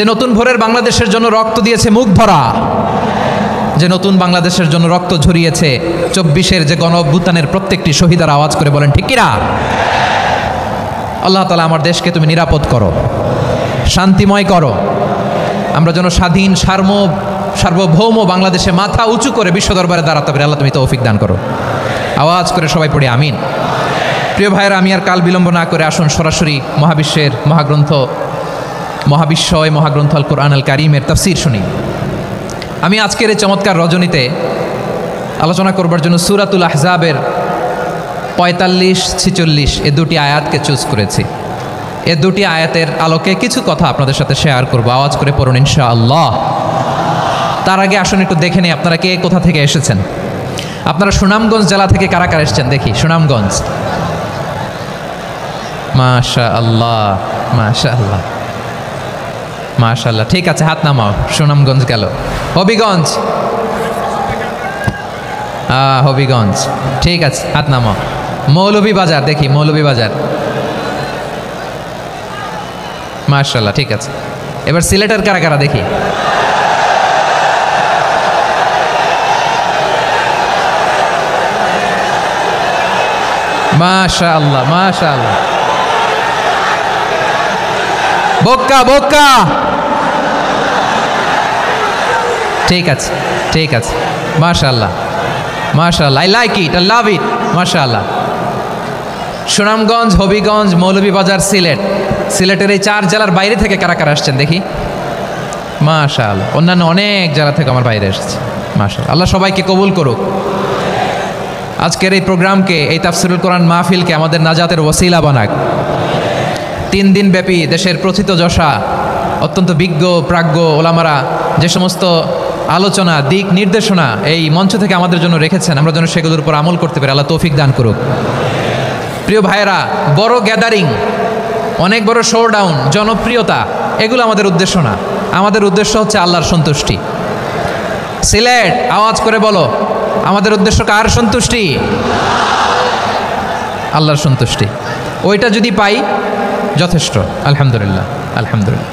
যে নতুন ভোরের বাংলাদেশের জন্য রক্ত দিয়েছে মুখ ভরা, যে নতুন বাংলাদেশের জন্য রক্ত ঝরিয়েছে 24-এর যে গণ অভ্যুত্থানের প্রত্যেকটি শহীদার আওয়াজ করে বলেন ঠিক কিনা? আল্লাহ তাআলা আমার দেশকে তুমি নিরাপদ করো, শান্তিময় করো, আমরা যেন স্বাধীন সার্বভৌম বাংলাদেশে মাথা উঁচু করে বিশ্ব দরবারে দাঁড়াতে পারি। আল্লাহ তুমি তৌফিক দান করো। আওয়াজ করে সবাই পড়ি আমিন। প্রিয় ভাইয়েরা, আমি আর কাল বিলম্ব না করে আসুন সরাসরি মহাবিশ্বের মহাগ্রন্থ আল কোরআন আল কারীমের তাফসীর শুনি। আমি আজকের এই চমৎকার রজনীতে আলোচনা করবার জন্য সূরাতুল আহজাবের 45-46 এই দুটি আয়াতকে চুজ করেছি। এই দুটি আয়াতের আলোকে কিছু কথা আপনাদের সাথে শেয়ার করব। আওয়াজ করে পড়ুন ইনশাআল্লাহ। তার আগে আসুন একটু দেখে নিই আপনারা কে কোথা থেকে এসেছেন। আপনারা সুনামগঞ্জ জেলা থেকে কারা কারা এসেছেন দেখি। সুনামগঞ্জ, মাশাআল্লাহ মাশাআল্লাহ মাশাআল্লাহ, ঠিক আছে, হাত নামাও। সুনামগঞ্জ গেল। হবিগঞ্জ, হবিগঞ্জ, ঠিক আছে, হাত নামাও। মৌলভীবাজার দেখি, মৌলভীবাজার, মাশাআল্লাহ, ঠিক আছে। এবার সিলেটের কারা কারা দেখি। মাশাআল্লাহ মাশাআল্লাহ, বক্কা বক্কা, ঠিক আছে ঠিক আছে, মাশাআল্লাহ মাশাআল্লাহ, I like it, I love it, মাশাআল্লাহ। সুনামগঞ্জ, হবিগঞ্জ, মৌলভীবাজার, সিলেটের এই 4 জেলার বাইরে থেকে কারা কারা আসছেন দেখি। মাশাআল্লাহ, অন্যান্য অনেক জেলা থেকে আমার বাইরে এসেছে, মাশাআল্লাহ। আল্লাহ সবাইকে কবুল করুক। আজকের এই প্রোগ্রামকে, এই তাফসীরুল কোরআন মাহফিলকে আমাদের নাজাতের ওসিলা বানাক। 3 দিন ব্যাপী দেশের প্রথিতযশা অত্যন্ত বিজ্ঞ প্রাজ্ঞ ওলামারা যে সমস্ত আলোচনা, দিক নির্দেশনা এই মঞ্চ থেকে আমাদের জন্য রেখেছেন, আমরা যেন সেগুলোর উপর আমল করতে পারি। আল্লাহ তৌফিক দান করুক। প্রিয় ভাইয়েরা, বড় গ্যাদারিং, অনেক বড় শোডাউন, জনপ্রিয়তা, এগুলো আমাদের উদ্দেশ্য না। আমাদের উদ্দেশ্য হচ্ছে আল্লাহর সন্তুষ্টি। সিলেট, আওয়াজ করে বলো, আমাদের উদ্দেশ্য কার সন্তুষ্টি? আল্লাহর সন্তুষ্টি। ওইটা যদি পাই যথেষ্ট। আলহামদুলিল্লাহ আলহামদুলিল্লাহ।